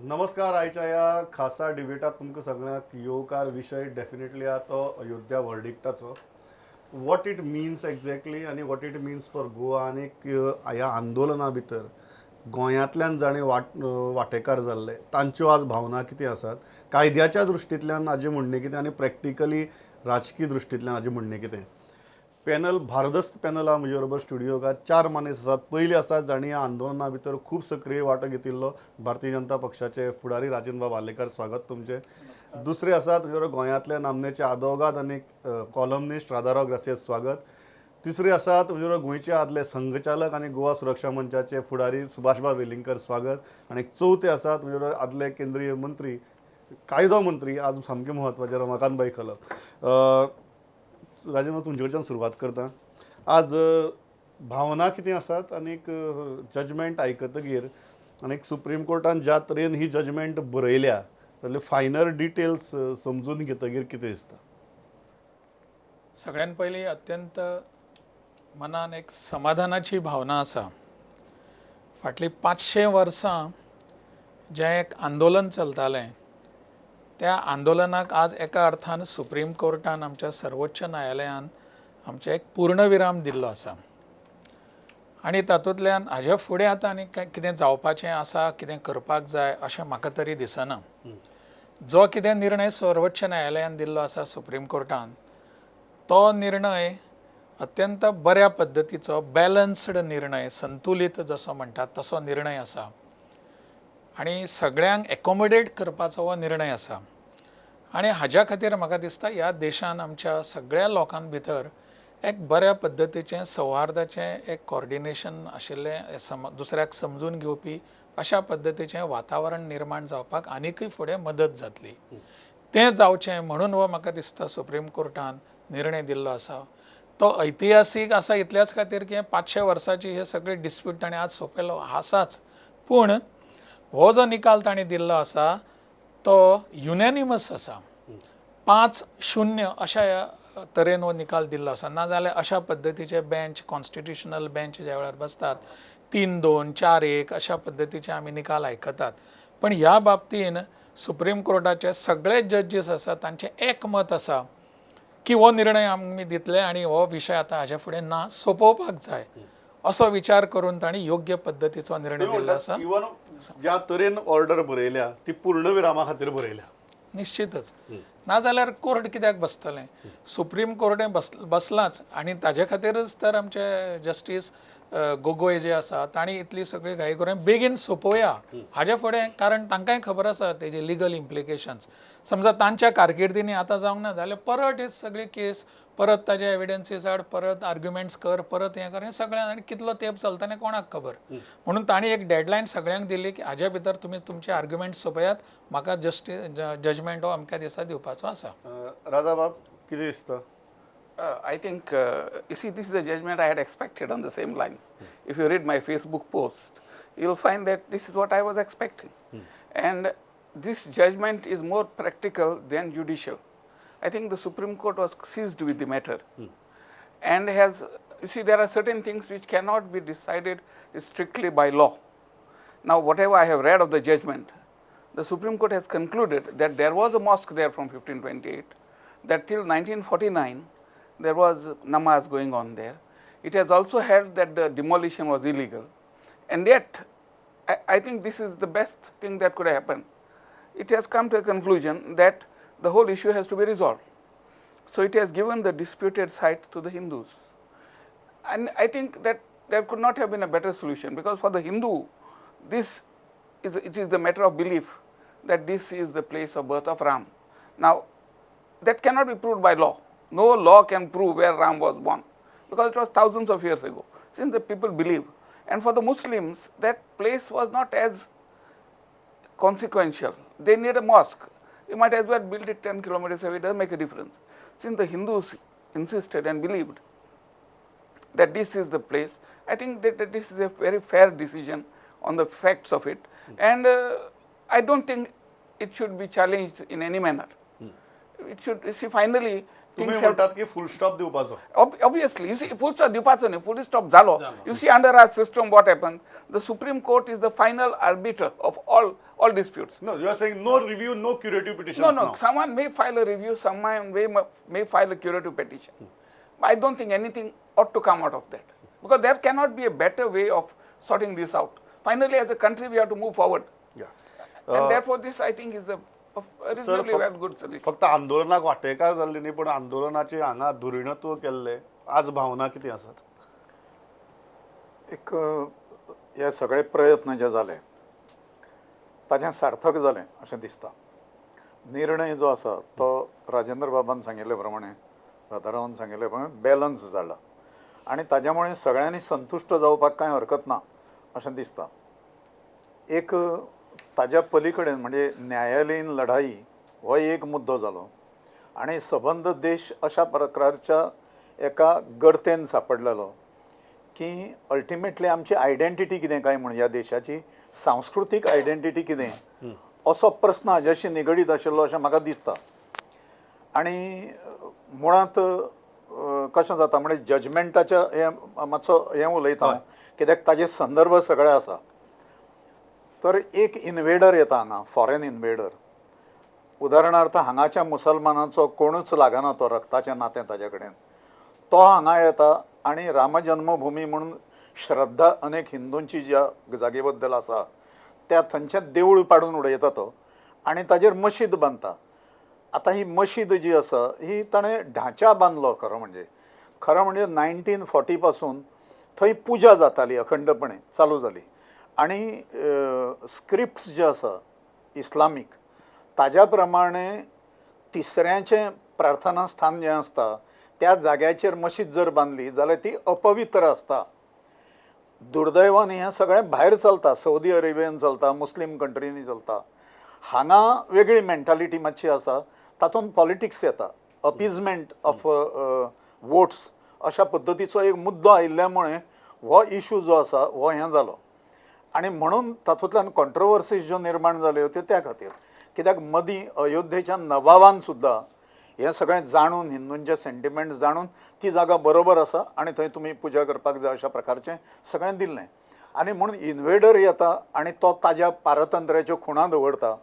नमस्कार. आयच्या या खासा डिबेटात तुमकां सगळ्यांक येवकार विषय डेफिनेटली आहा तो अयोध्या वर्डिक्टाचो. वॉट इट मिन्स एक्झॅक्टली आनी what it means for Goa आनी ह्या आंदोलना भितर गोंयांतल्यान जाणे वांटेकार जाल्ले तांच्यो आज भावना कितें आसात, कायद्याच्या दृश्टींतल्यान हाजें म्हणणें कितें आनी प्रॅक्टिकली राजकीय दृश्टींतल्यान हाजें म्हणणें कितें. पॅनल भारदस्त पॅनल हा म्हजे बरोबर स्टुडिओकात 4 मनीस आसात. पयलीं आसात जाणी ह्या आंदोलना भितर खूब सक्रीय वांटो घेतिल्लो भारतीय जनता पक्षाचे फुडारी राजेंद्र वालेकर. स्वागत तुमचें. दुसरे आसात म्हजे बरोबर गोंयांतले नामनेचे आदवोगाद आनी कॉलमनिस्ट राधाराव ग्रासियस. स्वागत. तिसरे आसात म्हजे बरोबर गोंयचे आदले संघचालक आनी गोवा सुरक्षा मंचाचे फुडारी सुभाषबा वेलिंगकर. स्वागत. आनी चवथे आसात म्हजे बरोबर आदले केंद्रीय मंत्री कायदो मंत्री आज सामके म्हत्वाचे रमाकांतभाई खलप. राजेंद्र तुमचे कडच्यान सुरवात करता. आज भावना कितें आसात आनीक जजमेंट आयकतकीर आनीक सुप्रीम कोर्टान ज्या तरेन ही जजमेंट बरयल्या जाल्यार फायनल डिटेल्स समजून घेतकीर कितें दिसता? सगळ्यात पयलीं अत्यंत मनान एक समाधानाची भावना आसा. फाटलीं 500 वर्सां जें एक आंदोलन चलतालें त्या आंदोलनाक आज एका अर्थान सुप्रीम कोर्टान आमच्या सर्वोच्च न्यायालयान आमचे एक पूर्णविराम दिल्लो आसा. आनी तातूंतल्यान हाजे फुडें आतां आनी कितें जावपाचें आसा, कितें करपाक जाय अशें म्हाका तरी दिसना. जो कितें निर्णय सर्वोच्च न्यायालयान दिल्लो आसा सुप्रीम कोर्टान तो निर्णय अत्यंत बऱ्या पद्दतीचो बॅलन्स्ड निर्णय, संतुलीत जसो म्हणटात तसो निर्णय आसा आनी सगळ्यांक एकोमोडेट करपाचो हो निर्णय आसा. आनी हाज्या खातीर म्हाका दिसता ह्या देशान आमच्या सगळ्या लोकां भितर एक बऱ्या पद्दतीचें सौहार्दाचें एक कॉर्डिनेशन आशिल्लें, दुसऱ्याक समजून घेवपी अशा पद्दतीचें वातावरण निर्माण जावपाक आनीकय फुडें मदत जातली. तें जावचें म्हणून हो म्हाका दिसता सुप्रीम कोर्टान निर्णय दिल्लो आसा. तो ऐतिहासीक आसा इतल्याच खातीर की 500 वर्सांची हे सगळे डिस्प्यूट ताणें आज सोंपयलो आसाच, पूण हो जो निकाल ताणें दिल्लो आसा तो युनॅनिमस आसा. 5-0 अशा तरेन हो निकाल दिल्लो आसा. नाजाल्यार अशा पद्दतीचे बेंच, कॉन्स्टिट्युशनल बेंच ज्या वेळार बसतात 3-2, 4-1 अशा पद्दतीचे आमी निकाल आयकतात. पण ह्या बाबतीन सुप्रीम कोर्टाचे सगळे जजीस आसात तांचें एकमत आसा की हो निर्णय आमी दितले आनी हो विशय आतां हाजे फुडें ना सोंपोवपाक जाय असो विचार करून तांणी योग्य पद्दतीचो निर्णय दिल्लो आसा. इवन ज्या तरेन ऑर्डर बरयल्या ती पूर्णविरामा खातीर बरयल्या. निश्चितच. नाजाल्यार कोर्ट कित्याक बसतलें? सुप्रीम कोर्टें बसलाच आनी ताजे खातीरच तर आमचे जस्टीस गोगोय जे आसा तांणी इतली सगळी घाई करून बेगीन सोंपोवया हाजे फुडें, कारण तांकांय खबर आसा तेजे लिगल इम्प्लिकेशन्स. समजा तांच्या कारकिर्दीनी आतां जावंक ना जाल्यार परत ही सगळी केस, परत ताजे एविडन्सीस हाड, परत आर्ग्युमेंट्स कर, परत हें कर, हें सगळ्यांक आनी कितलो तेंप चलता तें कोणाक खबर. म्हणून तांणी एक डेडलायन सगळ्यांक दिली की हाजे भितर तुमी तुमचे आर्ग्युमेंट्स सोंपयात, म्हाका जजमेंट हो अमक्या दिसा दिवपाचो आसा. राधा बाब कितें दिसता? I think, you see, this is a judgment I had expected on the same lines. If you read my Facebook post, you'll find that this is what I was expecting. And this judgment is more practical than judicial. I think the Supreme Court was seized with the matter and has, you see, there are certain things which cannot be decided strictly by law. Now, whatever I have read of the judgment, the Supreme Court has concluded that there was a mosque there from 1528, that till 1949, there was namaz going on there. It has also held that the demolition was illegal. And yet, I think this is the best thing that could happen. It has come to a conclusion that the whole issue has to be resolved. So it has given the disputed site to the Hindus. And I think that there could not have been a better solution, because for the Hindu, it is the matter of belief that this is the place of birth of Ram. Now, that cannot be proved by law. No law can prove where Ram was born, because it was thousands of years ago, since the people believe. And for the Muslims, that place was not as consequential. They need a mosque. You might as well build it 10 kilometers away, it doesn't make a difference. Since the Hindus insisted and believed that this is the place, I think that this is a very fair decision on the facts of it. And I don't think it should be challenged in any manner. It should, you see, finally, तुम्ही things have म्हणतात की फुल stop दिवपाचो. obviously, you see, full stop dipacho nahi, full stop zalo. You see, under our system, what happens? The Supreme Court is the final arbiter of all disputes. No, you are saying no review, no curative petitions No, no, now. someone may file a review, someone may file a curative petition. I don't think anything ought to come out of that, because there cannot be a better way of sorting this out. Finally, as a country, we have to move forward, Yeah. and therefore, this I think is a reasonably well good solution. फक्त आंदोलनाक वांटेकार जाल्ली न्ही, पण आंदोलनाचे हांगा धुरीणत्व केल्ले आज भावना कितें आसात? एक हे सगळे प्रयत्न जे जाले ताचें सार्थक जालें अशें दिसता. निर्णय जो आसा तो राजेंद्र बाबान सांगिल्ले प्रमाणे, राधारावान सांगिल्ले प्रमाणे बॅलन्स जाल्ला आनी ताज्या मुळे सगळ्यांनी संतुश्ट जावपाक कांय हरकत ना अशें दिसता. एक ताज्या पलीकडेन म्हणजे न्यायालयीन लढाई हो एक मुद्दो जालो आनी सबंद देश अशा प्रकारच्या एका गर्तेन सापडलेलो की अल्टिमेटली आमची आयडेंटिटी कितें काय म्हण, ह्या देशाची सांस्कृतीक आयडेंटिटी कितें असो प्रस्न हाज्याशी निगडीत आशिल्लो अशें म्हाका दिसता. आनी मुळांत कशें जाता म्हणजे जजमेंटाच्या हे मातसो हें उलयता कित्याक ताजे संदर्भ सगळे आसा. तर एक इन्वेडर येता हांगा, फॉरेन इन्वेडर, उदाहरणार्थ हांगाच्या मुसलमानाचो कोणूच लागना तो रक्ताचें नातें ताजे कडेन, तो हांगा येता आनी राम जन्मभुमी म्हणून श्रद्धा अनेक हिंदूंची ज्या जागे बद्दल आसा त्या थंयचें देवूळ पाडून उडयता तो आनी ताजेर मशीद बांदता. आतां ही मशीद जी आसा ही ताणें ढांचा बांदलो खरो म्हणजे 1940 पासून थंय पुजा जाताली अखंडपणे चालू जाली आनी स्क्रिप्ट्स जे आसा इस्लामीक ताज्या प्रमाणे तिसऱ्याचें प्रार्थना स्थान जें आसता त्या जाग्याचेर मशीद जर बांदली जाल्यार ती अपवित्र आसता. दुर्दैवान हें सगळें भायर चलता, सौदी अरेबियन चलता, मुस्लीम कंट्रीनी चलता. हांगा वेगळी मेंटालिटी मातशी आसा, तातूंत पॉलिटिक्स येता, अपीजमेंट ऑफ वोट्स अशा पद्दतीचो एक मुद्दो आयिल्ल्या मुळे हो इशू जो आसा हो हें जालो आनी म्हणून तातूंतल्यान कॉन्ट्रोवर्सीज ज्यो निर्माण जाल्यो त्यो त्या खातीर. कित्याक मदीं अयोध्येच्या नवाबान सुद्दां हें सगळें जाणून हिंदूंचे सेंटिमेंट जाणून ती जागा बरोबर आसा आनी थंय तुमी पुजा करपाक जाय अशा प्रकारचें सगळें दिल्लें. आनी म्हणून इन्वेडर येता आनी तो ताज्या पारतंत्र्याच्यो खुणा दवरता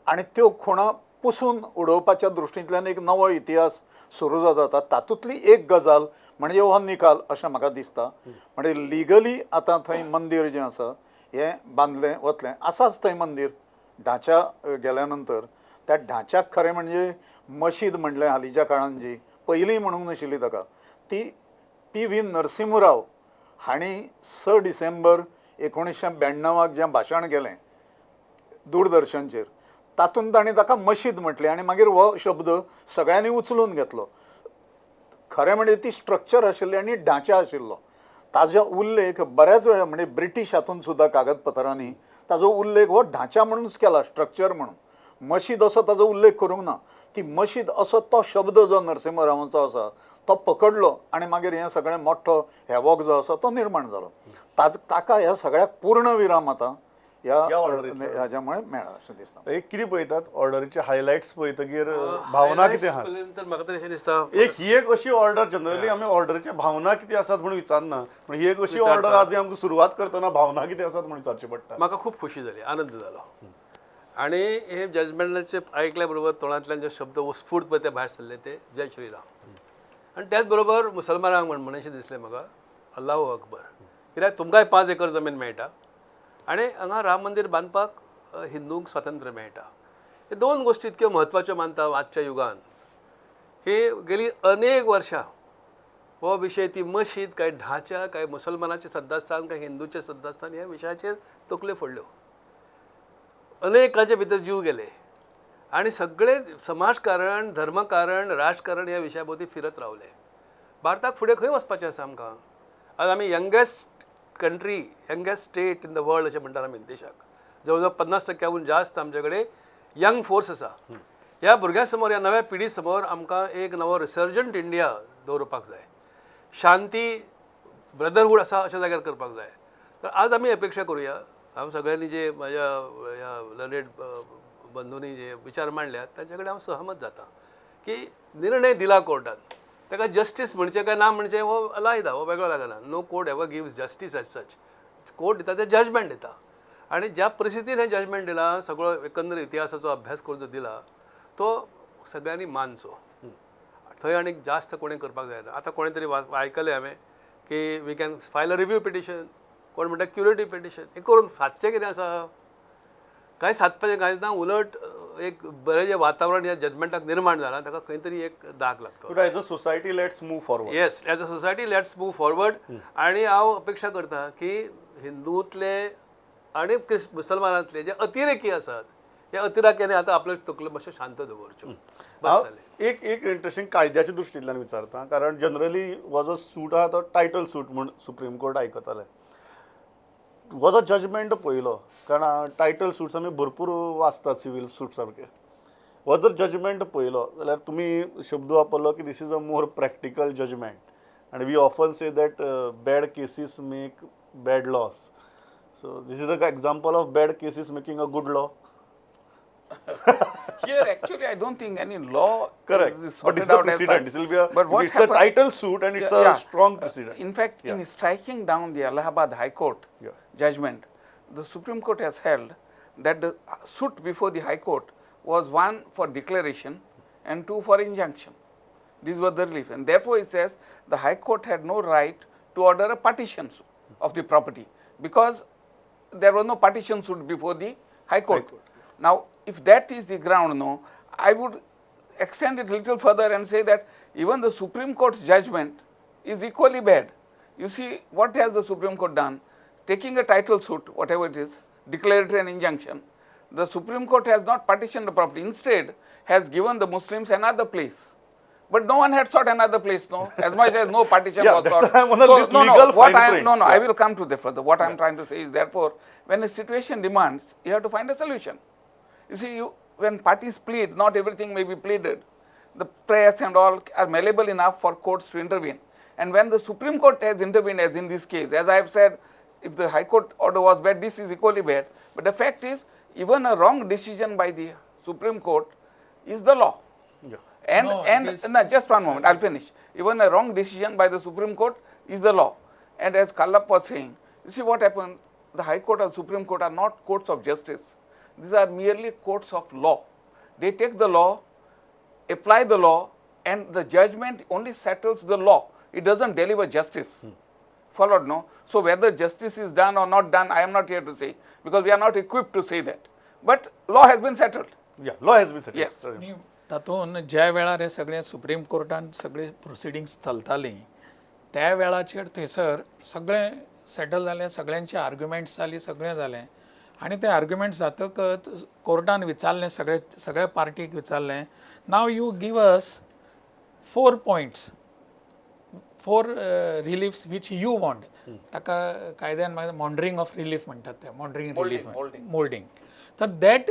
आनी त्यो खुणा पुसून उडोवपाच्या दृश्टींतल्यान एक नवो इतिहास सुरू जाता. तातूंतली एक गजाल म्हणजे हो निकाल अशें म्हाका दिसता. म्हणजे लिगली आतां थंय मंदीर जें आसा हें बांदलें वतलें आसाच थंय मंदीर. ढांचा गेल्या नंतर त्या ढांच्याक खरें म्हणजे मशीद म्हणलें हालींच्या काळान जी पयलीं म्हणूंक नाशिल्ली ताका, ती PV नरसिंहराव हांणी 6 डिसेंबर 1992 जें भाशण केलें दूरदर्शनचेर तातूंत ताणें ताका मशीद म्हटलें आनी मागीर हो शब्द सगळ्यांनी उचलून घेतलो. खरें म्हणजे ती स्ट्रक्चर आशिल्ली आनी ढांचा आशिल्लो. ताजो उल्लेख बऱ्याच वेळा म्हणजे ब्रिटीश हातूंत सुद्दां कागदपत्रांनी ताजो उल्लेख हो ढांचा म्हणूनच केला, स्ट्रक्चर म्हणून. मशीद असो ताजो उल्लेख करूंक ना. ती मशीद असो तो शब्द जो नरसिंहरावांचो आसा तो पकडलो आनी मागीर हें सगळें मोठो हेवोक जो आसा तो निर्माण जालो. ताका ह्या सगळ्याक पूर्ण विराम आतां ह्या मुळे मेळ्ळा अशें दिसता. एक कितें पळयतात ऑर्डरीचे हायलायट्स पळयतकीर भावना कितें आहा? म्हाका तरी अशें दिसता एक ही एक अशी ऑर्डर जनरली आमी ऑर्डरीच्या भावना कितें आसात म्हणून विचारना, पण ही एक अशी ऑर्डर आज आमकां सुरवात करतना भावना कितें आसात म्हणून विचारचें पडटा. म्हाका खूब खोशी जाली, आनंद जालो आनी हे जजमेंटाचे आयकल्या बरोबर तोंडांतल्यान जे शब्द उत्स्फूर्त पळय ते भायर सरले ते जय श्रीराम आनी त्याच बरोबर मुसलमानांक म्हणशें दिसलें म्हाका अल्लाहू अकबर. कित्याक तुमकांय 5 एकर जमीन मेळटा आनी हांगा राम मंदीर बांदपाक हिंदूंक स्वातंत्र्य मेळटा. हे 2 गोश्टी इतक्यो म्हत्वाच्यो मानता आजच्या युगान की गेली अनेक वर्षां हो विशय ती मशीद काय ढांचा काय मुसलमानाचें श्रद्धास्थान काय हिंदूचें श्रद्धास्थान ह्या विशयाचेर तकल्यो फोडल्यो. अनेकांचे भितर जीव गेले आनी सगळे समाजकारण, धर्मकारण, राजकारण ह्या विशया भोवती फिरत रावले. भारताक फुडें खंय वचपाचें आसा आमकां? आज आमी youngest country, youngest state in the world अशें म्हणटात आमी देशाक. जवळ जवळ 50% जास्त आमचे कडेन यंग फोर्स आसा. ह्या भुरग्यां समोर, ह्या नव्या पिढी समोर आमकां एक नवो रिसर्जंट इंडिया दवरपाक जाय. शांती, ब्रदरहूड आसा अशा जाग्यार करपाक जाय. तर आज आमी अपेक्षा करुया, हांव सगळ्यांनी जे म्हाज्या ह्या लर्नेड बंधूंनी जे विचार मांडल्यात ताचे कडेन हांव सहमत जाता की निर्णय दिला कोर्टान ताका जस्टीस म्हणचे काय ना म्हणचे हो लायदा हो वेगळो लागना. No court ever gives justice as such. Court दिता ते जजमेंट दिता आणि ज्या परिस्थितीन हे जजमेंट दिला सगळो एकंदर इतिहासाचो अभ्यास करून जो दिला तो सगळ्यांनी मानचो. थंय आनीक जास्त कोणी करपाक जायना. आतां कोणी तरी आयकलें हांवें की we can file a review petition, कोण म्हणटा क्युरेटिव्ह पिटिशन. हे करून सादचें कितें आसा, कांय सादपाचें कांयच ना. उलट एक बरें जें वातावरण ह्या जजमेंटाक निर्माण जालां ताका खंय तरी एक दाग लागतो. But as a society let's move forward. Yes, as a society let's move forward. आणि हांव अपेक्षा करता की हिंदूंतले आनी मुसलमानांतले जे अतिरेकी आसात त्या अतिरेक्यांनी आतां आपले तकल्यो मातश्यो शांत दवरच्यो. बस जालें. एक इंटरेस्टिंग कायद्याच्या दृश्टींतल्यान विचारता, कारण जनरली हो जो सूट आहा तो टायटल सूट म्हूण सुप्रीम कोर्ट आयकताले. हो जो जजमेंट पळयलो, कारण टायटल सुट्स आमी भरपूर वाचतात सिवील सूट सारके. हो जर जजमेंट पळयलो जाल्यार तुमी शब्द वापरलो की this is a more practical judgement आनी we often say that bad cases make bad laws. So this is a example of bad cases making a good law. Here, actually, I don't think any law Correct. is But this sorted is a out as precedent. such. This will be a, But what it's a happened- title suit and it's a Yeah. strong precedent. In fact, in striking down the Allahabad High Court Yeah. judgment, the Supreme Court has held that the suit before the High Court was one for declaration and two for injunction. These were the relief. And therefore, it says the High Court had no right to order a partition of the property because there was no partition suit before the High Court. Now, if that is the ground, no, I would extend it a little further and say that even the Supreme Court's judgment is equally bad. You see, what has the Supreme Court done? Taking a title suit, whatever it is, declaratory and injunction, the Supreme Court has not partitioned the property. Instead, has given the Muslims another place. But no one had sought another place, no, as much as no partition Yeah, was that's sought. why I'm on this legal what fine I am, print. no, no, I Yeah. will come to that further. What I am trying to say is, therefore, when a situation demands, you have to find a solution. You see, when parties plead, not everything may be pleaded. The prayers and all are malleable enough for courts to intervene. And when the Supreme Court has intervened, as in this case, as I have said, if the High Court order was bad, this is equally bad. But the fact is, even a wrong decision by the Supreme Court is the law. Yeah. And, No, and it is- no, just one moment, I'll finish. Even a wrong decision by the Supreme Court is the law. And as Kallap was saying, you see what happened, the High Court and Supreme Court are not courts of justice. These are merely courts of law. They take the law, apply the law, and the judgment only settles the law. It doesn't deliver justice. Followed, no? So whether justice is done or not done, I am not here to say, because we are not equipped to say that. But law has been settled. Yeah, law has been settled. Yes. आणि तातूंत ज्या वेळार हे सगळे supreme कोर्टान सगळे प्रोसिडींग्स चलताली त्या वेळाचेर थंयसर सगळें सेटल जालें, सगळ्यांची आर्ग्युमेंट्स जाली, सगळें जालें. आनी ते आर्ग्युमेंट्स जातकच कोर्टान विचारलें, सगळ्या पार्टीक विचारलें, नाव you give us 4 points, 4 reliefs which you want. ताका कायद्यान मॉन्डरिंग ऑफ रिलीफ म्हणटात ते, मॉन्डरिंग रिलीफ मोल्डिंग. तर that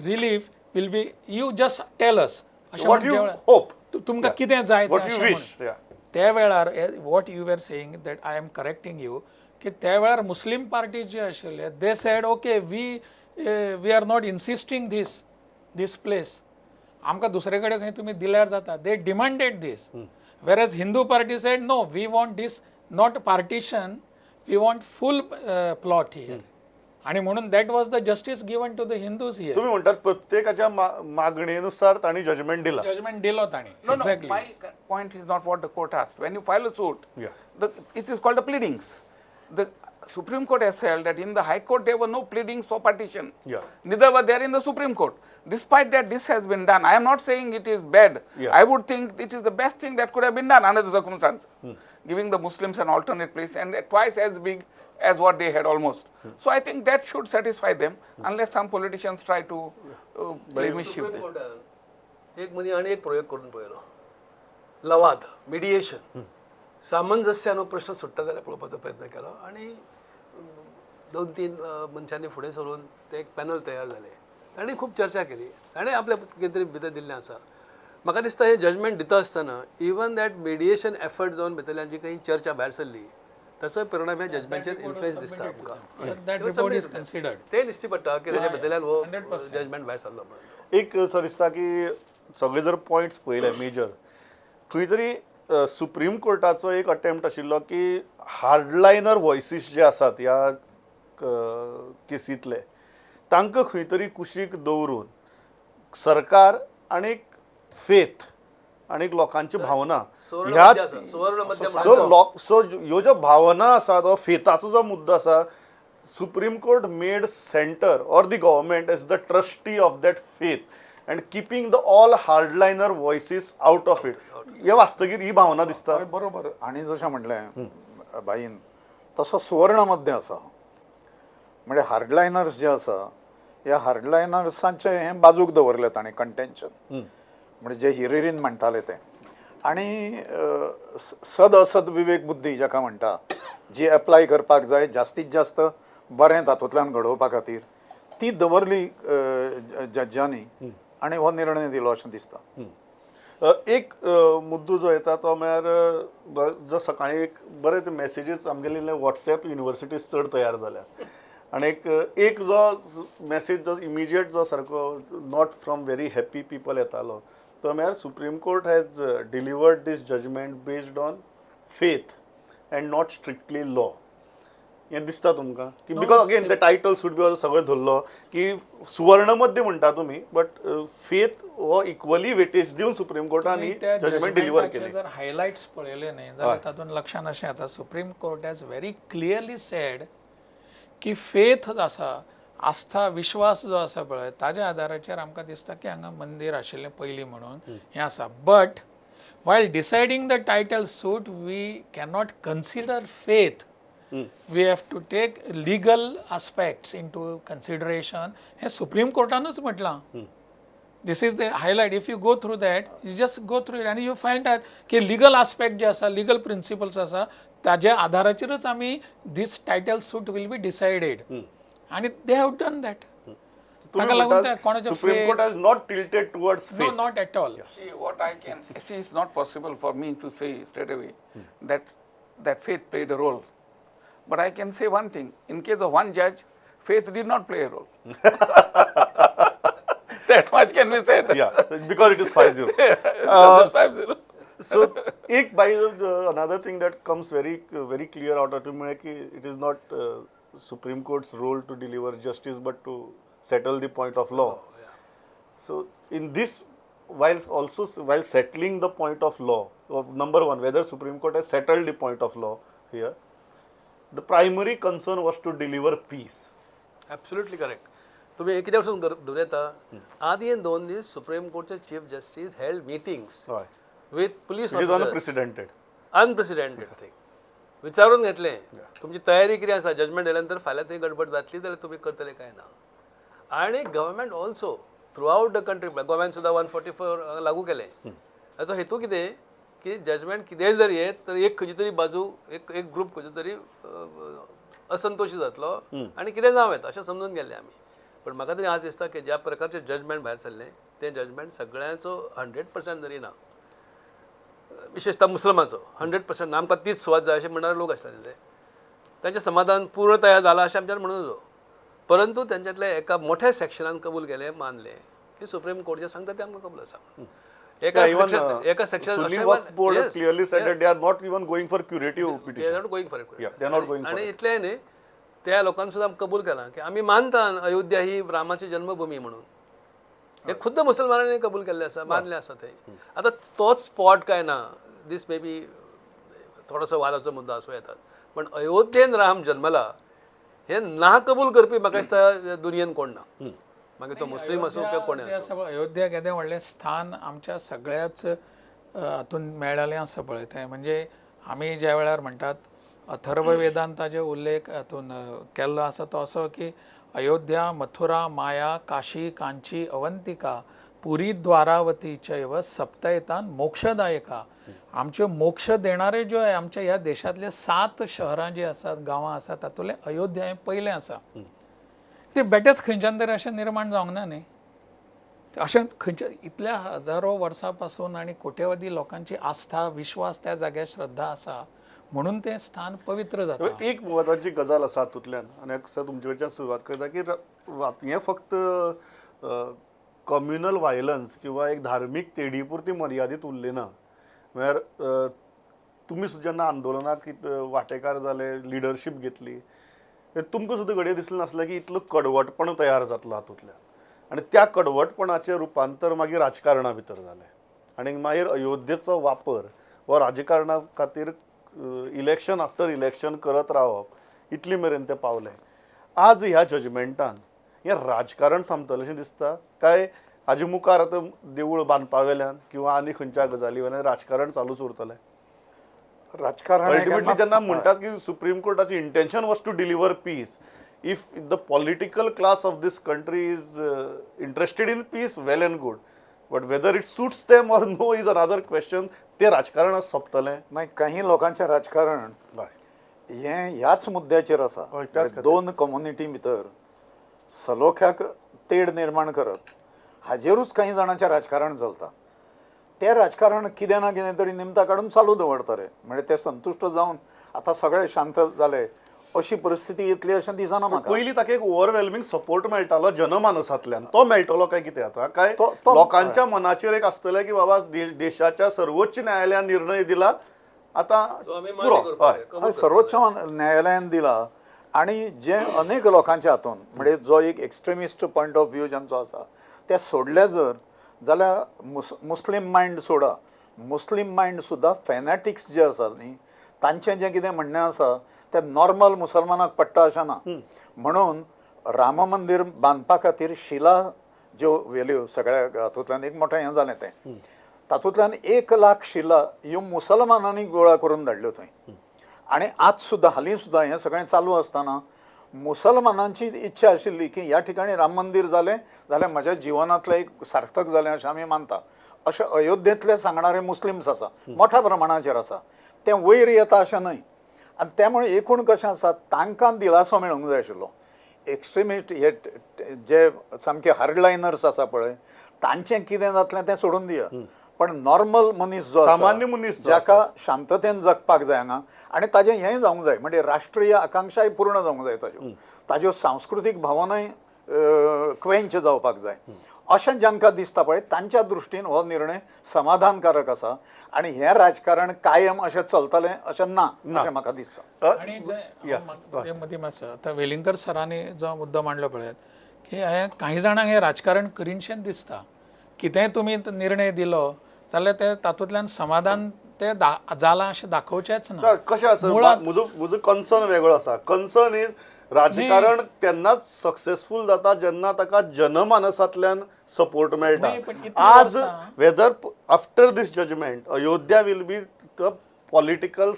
relief will be you just tell us What you hope. तुमकां कितें जाय तें What you अशें wish. म्हणून. Yeah. त्या वेळार what you are saying that I am correcting you की त्या वेळार मुस्लीम पार्टी जे आशिल्ले they said okay we are not insisting this place, आमकां दुसरे कडेन खंय तुमी दिल्यार जाता. They demanded this. Whereas Hindu party said no, we want this not partition, we want full plot here. आणि म्हणून that was the justice given to the Hindus here. तुम्ही म्हणतात प्रत्येकाच्या मागणीनुसार तांणी जजमेंट दिला. जजमेंट दिलो ताणी. No, no, exactly. my point is not what the court asked. When you file a suit, Yeah. it is called the pleadings. The Supreme Court has held that in the High Court there were no pleadings for partition. Yeah. Neither were there in the Supreme Court. Despite that, this has been done. I am not saying it is bad. Yeah. I would think it is the best thing that could have been done under the circumstances, giving the Muslims an alternate place and twice as big as what they had almost. So I think that should satisfy them, unless some politicians try to play mischief supreme there. कोर्टान एक मदीं आनी एक प्रयोग करून पळयलो, लवाद, mediation, सामंजस्यान प्रश्न सुट्टा जाल्यार पळोवपाचो प्रयत्न केलो. आनी 2-3 मनशांनी फुडें सरून ते एक पॅनल तयार जाले. ताणें खूब चर्चा केली, ताणें आपल्या कितें तरी भितर दिल्लें आसा. म्हाका दिसता हे जजमेंट दिता आसतना इवन दॅट मिडिएशन एफर्ट जावन भितरल्यान जी काही चर्चा भायर सरली ताचो परिणाम ह्या जजमेंटाचेर इन्फ्लुएन्स दिसता आमकां. That report is considered. ते दिसची पडटा की तेच्या भितरल्यान हो जजमेंट भायर सरलो म्हणून. एक सर दिसता की सगळे जर पॉयंट्स पळयले मेजर खंय तरी सुप्रीम कोर्टाचो एक अटेम्प्ट आशिल्लो की हार्डलायनर व्हॉयसीस जे आसात ह्या केसींतले तांकां खंय तरी कुशीक दवरून सरकार आनीक फेथ आनीक लोकांची भावना सुवर्ण ह्या मध्य आसा, सुवर्ण मध्य सो सो ह्यो ज्यो भावना आसा तो फेथाचो जो मुद्दो आसा supreme court made centre or the government as the trustee of that faith and keeping the all hardliner voices out of it हे वास्तगीर ही भावना दिसता. हय, बरोबर. आणि जशें म्हटलें बाईन तसो सुवर्ण मध्य आसा म्हणजे हार्डलायनर्स जे आसा ह्या हार्डलायनर्सांचे हें बाजूक दवरलें ताणें कंटेन्शन म्हणजे जे हिरिरीन म्हणटाले ते आणि सद असद विवेक बुद्धी जाका म्हणटा जी एप्लाय करपाक जाय जास्तीत जास्त बरें तातूंतल्यान घडोवपा खातीर ती दवरली जज्जांनी आणि हो निर्णय दिलो अशें दिसता. एक मुद्दो जो येता तो म्हळ्यार जो सकाळी एक बरे मेसेजीस आमगेले वॉट्सॅप युनिवर्सिटीज चड तयार जाल्या आणि एक जो मेसेज जो इमिजिएट जो सारको not from very happy people येतालो तो म्हळ्यार Supreme Court has delivered this judgment based on faith and not strictly law. हें दिसता तुमकां की बिकॉज अगेन द टायटल सूड बी सगळें धरलो की सुवर्ण मध्ये म्हणटा तुमी बट फेथ हो इक्वली वेटेज दिवन सुप्रीम कोर्टान जजमेंट डिलिव्हर केली. जर हायलाइट्स पळयले न्ही जाल्यार तातूंत लक्षांत अशें येता supreme Court has very clearly sed की फेथ जो आसा आस्था विश्वास जो आसा पळय ताज्या आदाराचेर आमकां दिसता की हांगा मंदीर आशिल्लें पयलीं म्हणून हें आसा. But while deciding the title suit we cannot consider faith. We have to take legal aspects into consideration. हे सुप्रीम कोर्टानूच म्हटलां. This is the highlight. If you go through that, you just go through it and you find out की legal aspect जे आसा, legal principles आसा, ताज्या आधाराचेरच आमी this title suit will be decided. आणि they have done that. ताका लागून त्या कोणाचे supreme Court has not tilted towards no, not at all. See, what I can see is not possible for me to say straight away that faith played a role. But I can say one thing, in case of one judge, faith did not play a role. That much can be said. Yeah, because it is 5-0. That's 5-0. So, एक by another thing that comes very clear out of it, it is not Supreme Court's role to deliver justice, but to settle the point of law. So, in this, while settling the point of law, number one, whether Supreme Court has settled the point of law here, the primary concern was to deliver peace. Absolutely correct. तुम्ही एक कित्याक वचून दवरता आदी 2 दीस supreme कोर्टचे chief justice held meetings हय. With police It is officers. unprecedented. Unprecedented thing. विचारून घेतले तुमची तयारी कितें आसा जजमेंट येयल्या नंतर फाल्यां थंय गडबड जातली जाल्यार तुमी करतले काय ना. आणि government also through out the country government सुद्दां 144 लागू केले. हाचो हेतू कितें की जजमेंट कितेंय जर येत तर एक खंयची तरी बाजू एक ग्रूप खंयचो तरी असंतोशी जातलो आनी कितें जावं येता अशें समजून गेल्ले आमी. पण म्हाका तरी आज दिसता की ज्या प्रकारचे जजमेंट भायर सरले ते जजमेंट सगळ्यांचो 100% जरी ना विशेषतः मुसलमानाचो 100% आमकां तीच सुवात जाय अशें म्हणणारे लोक आसले ते तांचें समाधान पूर्ण तयार जालां अशें आमच्यान म्हणून नजो. परंतु त्यांच्यातल्या एका मोठ्या सेक्शनान कबूल केले मानले की सुप्रीम कोर्ट जे सांगता ते आमकां कबूल आसा. एका section Sunni Waqf Board has clearly said that they are not even going for curative petition. Going for it. Yeah, they are not going for आणि it. इतले न्ही त्या लोकांनी सुद्दां कबूल केलां की आमी मानता अयोध्या ही रामाची जन्मभूमी म्हणून. हे खुद्द मुसलमानांनी कबूल केल्ले आसा मानले आसा थंय. आतां तोच स्पॉट काय ना दीस मे बी थोडोसो वादाचो मुद्दो आसूं येतात पण अयोध्येन राम जल्मला हे ना कबूल करपी म्हाका दिसता दुनियेन कोण ना. मागीर तो मुस्लीम आसूं किंवा कोणूय आसूं. सगळं अयोध्या केदें व्हडलें स्थान आमच्या सगळ्याच हातून मेळ्ळेलें आसा पळय तें म्हणजे आमी ज्या वेळार म्हणटात अथर्व वेदांताचे उल्लेख हातून केल्लो आसा तो असो की अयोध्या मथुरा माया काशी कांची अवंतिका पुरी द्वारावती चैव सप्तयतान मोक्षदायका. आमचे मोक्ष देणारे जो आहे आमच्या ह्या देशातले 7 शहरां जी आसात गांवां आसात तातूंतलें अयोध्या हें पयलें आसा. ते बेटेच खंयच्यान तरी अशें निर्माण जावंक ना न्ही. अशें खंयच्या इतल्या हजारो वर्सां पासून आनी कोट्यवधी लोकांची आस्था विश्वास त्या जाग्यार श्रद्धा आसा म्हणून तें स्थान पवित्र जाता. एक महत्वाची गजाल आसा हातूंतल्यान आनी तुमचे कडच्यान सुरवात करता की हें फक्त कम्युनल व्हायलन्स किंवा एक धार्मीक तेडीपुरती मर्यादित उरली ना. म्हळ्यार तुमी जेन्ना आंदोलनाक वांटेकार जाले, लिडरशीप घेतली, तुमकां सुद्दां घडये दिसलें नासलें की इतलो कडवटपण तयार जातलो हातूंतल्यान, आनी त्या कडवटपणाचें रुपांतर मागीर राजकारणा भितर जालें. आनी मागीर अयोध्येचो वापर हो राजकारणा खातीर इलेक्शन आफ्टर इलेक्शन करत रावप इतली मेरेन तें पावलें. आज ह्या जजमेंटान हें राजकारण थांबतलें दिसता काय हाजे मुखार आतां देवूळ बांदपा वेल्यान किंवा आनी खंयच्या गजाली वेल्यान राजकारण चालूच उरतलें? राजकारण हे अल्टिमेटली केन्नाच- जेन्ना म्हणटात की सुप्रीम कोर्टाची intention was to deliver peace, if the political class of this country is interested in peace, well and good, but whether it suits them or no is another question. ते राजकारणात सोंपतलें? नाही, काही लोकांचें राजकारण हें ह्याच मुद्द्याचेर आसा. हय, त्याच खातीर. दोन कम्युनिटी भितर सलोख्याक तेड निर्माण करप हाजेरूच काही जाणांचें राजकारण चलता. तें राजकारण कितें ना कितें तरी निमतां काडून चालू दवरतले, म्हणजे ते संतुश्ट जावन आतां सगळे शांत जाले अशी परिस्थिती येतली अशें दिसना म्हाका. पयलीं ताका एक ओवरवेल्मिंग सपोर्ट मेळटालो जनमानसांतल्यान, तो मेळटलो काय कितें आतां? काय तो- लोकांच्या मनाचेर एक आसतलें की बाबा देशाच्या सर्वोच्च न्यायालयान निर्णय दिला, आतां तो आमी पुरो. मान्य करपाक हय. जाय. हय, सर्वोच्च न्यायालयान दिला. आणि जे अनेक लोकांच्या हातून म्हणजे जो एक एक्स्ट्रीमिस्ट पॉयंट ऑफ व्यू ज्यांचो आसा ते सोडले जर जाल्यार मुस्लीम मायंड सोडा, मुस्लीम मायंड सुद्दां फॅनॅटिक्स जे आसा न्ही तांचें जें कितें म्हणणें आसा तें नॉर्मल मुसलमानाक पडटा अशें ना. म्हणून राम मंदिर बांदपा खातीर शिला ज्यो वेल्यो सगळ्या हातूंतल्यान एक मोठें हें जालें तें, तातूंतल्यान 1,00,000 शिला ह्यो मुसलमानांनी गोळा करून धाडल्यो थंय. आनी आज सुद्दां हालीं सुद्दां हें सगळें चालू आसतना मुसलमानांची इच्छा आशिल्ली की ह्या ठिकाणी राम मंदिर जालें जाल्यार म्हज्या जिवनांतलें एक सार्थक जालें अशें आमी मानता. अशें अयोध्येंतले सांगणारे मुस्लिम्स आसा, मोठ्या प्रमाणाचेर आसा. तें वयर येता अशें न्हय. आनी त्यामुळे एकूण कशें आसा, तांकां दिलासो मेळूंक जाय आशिल्लो. एक्स्ट्रीमिस्ट हे जे सामके हार्डलायनर्स आसा पळय तांचें कितें जातलें तें सोडून दिया, पण नॉर्मल मनीस जो आसा, सामान्य मनीस जो जाका शांततेन जगपाक जाय हांगा आनी ताजें हेंय जावंक जाय, म्हणजे राष्ट्रीय आकांक्षाय पूर्ण जावंक जाय ताज्यो सांस्कृतीक भावनाय क्वेंच जावपाक जाय, अशें जांकां दिसता पळय तांच्या दृश्टीन हो निर्णय समाधानकारक आसा. आनी हें राजकारण कायम अशें चलतलें अशें ना अशें म्हाका दिसता. आणि जे मदीं मातसो आतां वेलिंगकर सरांनी जो मुद्दो मांडलो पळयात की हे काही जाणांक हें राजकारण करिनशें दिसता. कितेंय तुमी निर्णय दिलो जाल्यार ते तातूंतल्यान समाधान ते जालां अशें दाखोवचेंच ना. कशें आसा, म्हजो कन्सर्न वेगळो आसा. कन्सर्न इज राजकारण तेन्नाच सक्सेसफूल जाता जेन्ना ताका जनमानसांतल्यान सपोर्ट मेळटा. नाही, पण इतली आज वर्सां- whether after this judgement Ayodhya will be political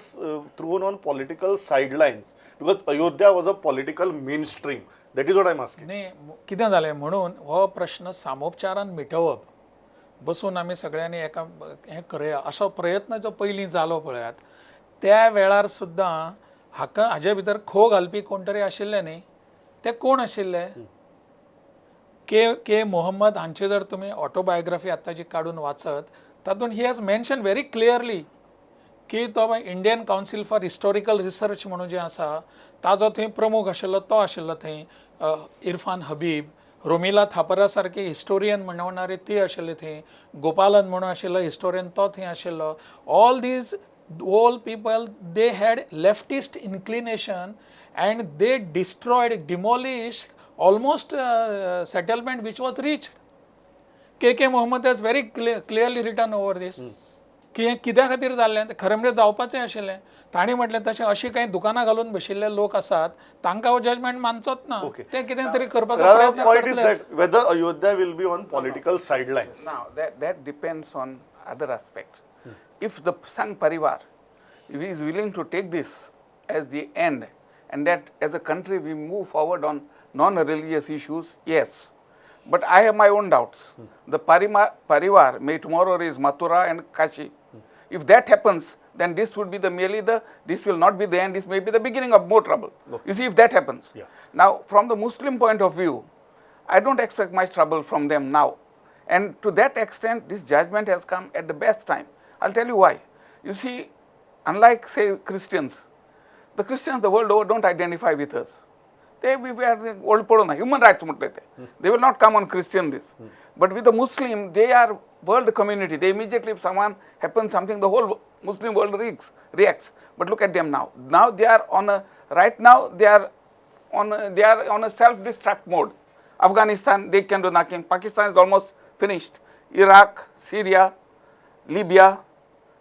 thrown on political sidelines, because Ayodhya was a political main stream. That is what I am asking. न्ही, कितें जालें म्हणून हो प्रश्न सामोपचारान मिटवप, बसून आमी सगळ्यांनी एका हें करया असो प्रयत्न जो पयलीं जालो पळयात, त्या वेळार सुद्दां हाजे भितर खो घालपी कोण तरी आशिल्ले न्ही. ते कोण आशिल्ले? के मोहम्मद हांची जर तुमी ऑटोबायोग्राफी आत्ताची काडून वाचत, तातूंत he has mention very clearly की तो Indian council for historical research म्हणून जें आसा ताजो थंय प्रमुख आशिल्लो तो आशिल्लो थंय. इरफान हबीब, रोमिला थापरा सारकी हिस्टोरियन म्हणणारे ती आशिल्ली थंय. गोपालन म्हणून आशिल्लो हिस्टोरियन तो थंय आशिल्लो. All these all people, they had leftist inclination and they destroyed, demolished almost settlement which was reached. K.K. Mohammed has very clearly written over this की हें कित्या खातीर जाल्लें, तें खरें म्हणजे जावपाचें आशिल्लें. तांणी म्हटलें तशें अशीं कांय दुकानां घालून बशिल्ले लोक आसात तांकां हो जजमेंट मानचोच ना. ते कितें तरी करपाचो प्रयत्न पॉइंट इज करतलेच. That whether Ayodhya will be on political sidelines. Now, that depends on other aspects. If the Sangh Parivar is willing to take this as the end and that as a country we move forward on non-religious issues, yes. But I have my own doubts. The Parivar may tomorrow raise Mathura and Kashi. If that happens, then this would be this will not be the end, this may be the beginning of more trouble. You see, if that happens. Now, from the Muslim point of view, I don't expect much trouble from them now. And to that extent, this judgment has come at the best time. I'll tell you why. You see, unlike, say, Christians, the Christians the world over don't identify with us. We are the old Podona, human rights. They will not come on Christian this. But with the Muslim, they are world community. They immediately, if someone happens something, the whole Muslim world reacts. But look at them now. Now they are on a, right now they are on a self-destruct mode. Afghanistan, they can do nothing. Pakistan is almost finished. Iraq, Syria, Libya,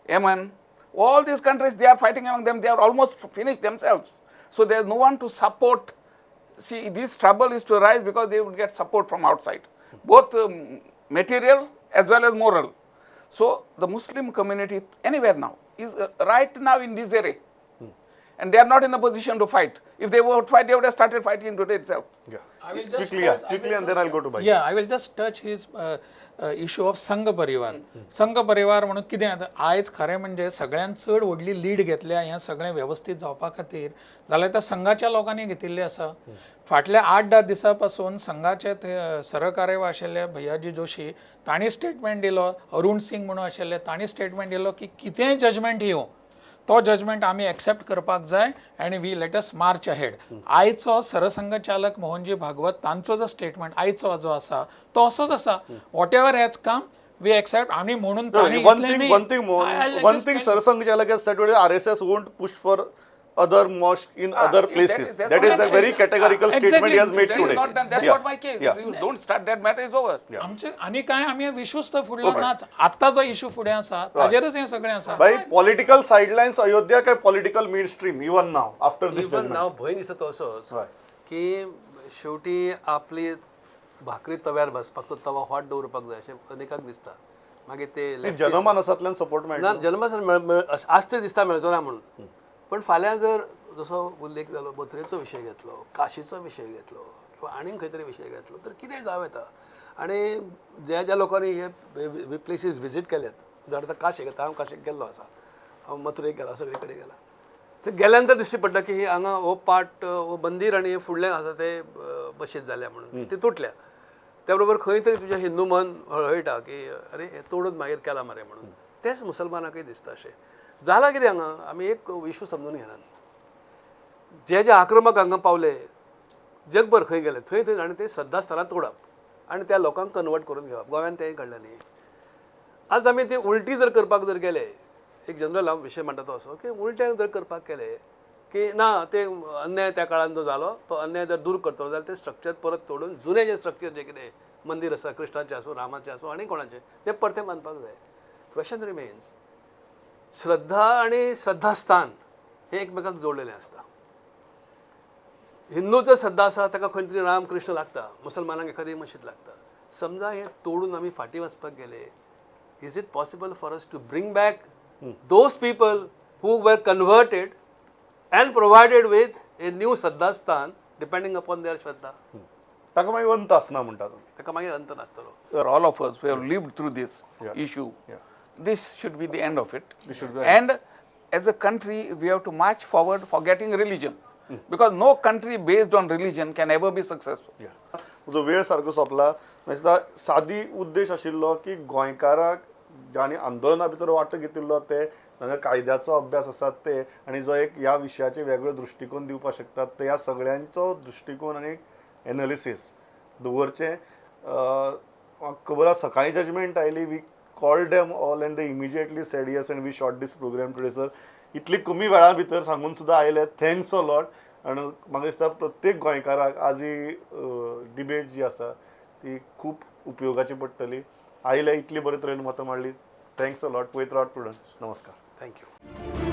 Yemen, all these countries, they are fighting among them. They are almost finished themselves. So there is no one to support. See, this trouble is to arise because they would get support from outside, both material as well as moral. So the Muslim community anywhere now is right now in disarray. And they are not in a position to fight. If they would fight, they would have started fighting today itself. Yeah. I will just Quickly, and then I'll go to Bhai. Yeah, I will just touch his issue of संघ परिवार. संघ परिवार म्हणून कितें आता आयज खरें म्हणजे सगळ्यांत चड व्हडली लीड घेतल्या हें सगळें वेवस्थीत जावपा खातीर जाल्यार त्या संघाच्या लोकांनी घेतिल्ली आसा. फाटल्या 8-10 दिसां पासून संघाचे सरकार्यवाह आशिल्ले भैयाजी जोशी तांणी स्टेटमेंट दिलो, अरुण सिंग म्हणून आशिल्ले तांणी स्टेटमेंट दिलो की कितेंय जजमेंट येवं तो जजमेंट आमी एक्सेप्ट करपाक जाय आनी we let us march ahead. आयचो सरसंघचालक मोहनजी भागवत तांचो जो स्टेटमेंट आयचो जो आसा तो असोच आसा. Whatever has come we accept आनी म्हणून One thing सरसंघचालक has said today, RSS won't push for other mosque in other places. That is the very categorical statement he has made today. That's what my case. If you don't start, that matter is over. आमचे आनी काय आमी विश्वस्त फुडलो नाच. आत्ता जो issue फुडें आसा ताजेरच हें सगळें आसा. By political sidelines, Ayodhya काय political mainstream even now after this even judgment. नाव भंय दिसता तो असोच हय. की शेवटी आपली भाकरी तव्यार भाजपाक तो तवा हॉट दवरपाक जाय अशें अनेकांक दिसता. मागीर ते जनमानसांतल्यान सपोर्ट मेळटा. जन्मासन आज ते दिसता मेळचो ना म्हणून. पण फाल्यां जर जसो उल्लेख जालो मथुरेचो विशय घेतलो, काशीचो विशय घेतलो किंवा आनीक खंय तरी विशय घेतलो तर कितेंय जावं येता. आनी ज्या लोकांनी हे प्लेसीस विजीट केल्यात, उदाहरणार्थ काशी घेता, हांव काशीक गेल्लो आसा, हांव मथुरेक गेला, सगळे कडेन गेला. थंय गेल्यानंतर दिश्टी पडटा की हांगा हो पाट हो मंदीर आनी फुडलें आसा ते बशीद जाल्या म्हणून ते तुटल्या. त्या बरोबर खंय तरी तुजें हिंदू मन हळहळटा की अरे हे तोडून मागीर केला मरे म्हणून. तेच मुसलमानाकय दिसता अशें. जाला कितें हांगा आमी एक इशू समजून घेनात. जे आक्रमक हांगा पावले जगभर खंय गेले थंय आनी ते श्रद्धास्थानां तोडप आनी त्या लोकांक कन्वर्ट करून घेवप. गोंयांत तेंय घडलें न्ही. आज आमी ती उलटी जर करपाक जर गेले, एक जनरल हांव विशय म्हणटा तो असो की उलटें जर करपाक गेले की ना ते अन्याय त्या काळान जो जालो तो अन्याय जर दूर करतलो जाल्यार ते स्ट्रक्चर परत तोडून जुने जे स्ट्रक्चर जे कितें मंदीर आसा कृष्णाचें आसूं, रामाचें आसूं आनी कोणाचें ते परते बांदपाक जाय. क्वेश्चन रिमेन्स, श्रद्धा आणि श्रद्धास्थान हे एकमेकाक जोडलेलें आसता. हिंदूचो श्रद्धा आसा ताका खंय तरी राम कृष्ण लागता, मुसलमानांक एखादी मशीद लागता. समजा हे तोडून आमी फाटीं वचपाक गेले, is it possible for us to bring back those people who were converted and provided with a new श्रद्धास्थान डिपेंडिंग अपॉन देअर श्रद्धा. ताका मागीर अंत आसना म्हणटा तुमी. ताका मागीर अंत नासतलो. For all of us who have lived through this issue, this should be the end of it. And as a country, we have to march forward forgetting religion. Because no country based on religion can ever be successful. जो वेळ सारको सोंपला. दिसता सादी उद्देश आशिल्लो की गोंयकाराक ज्यांनी आंदोलना भितर वांटो घेतिल्लो ते तांकां कायद्याचो अभ्यास आसात ते आनी जो एक ह्या विशयाचे वेगळो दृश्टिकोन दिवपाक शकतात ते ह्या सगळ्यांचो दृश्टिकोन आनी एनालिसीस दवरचें. खबर आसा सकाळी जजमेंट आयली, we called them all and they immediately said yes and we shot this programme today. Sir इतली कमी वेळा भितर सांगून सुद्दां आयले, थँक्स अ लॉट. आनी म्हाका दिसता प्रत्येक गोंयकाराक आज ही डिबेट जी आसा ती खूब उपयोगाची पडटली. आयले इतली बरे तरेन मतां मांडली. Thanks a lot. पळयत रावत स्टुडंट्स. नमस्कार. थँक्यू.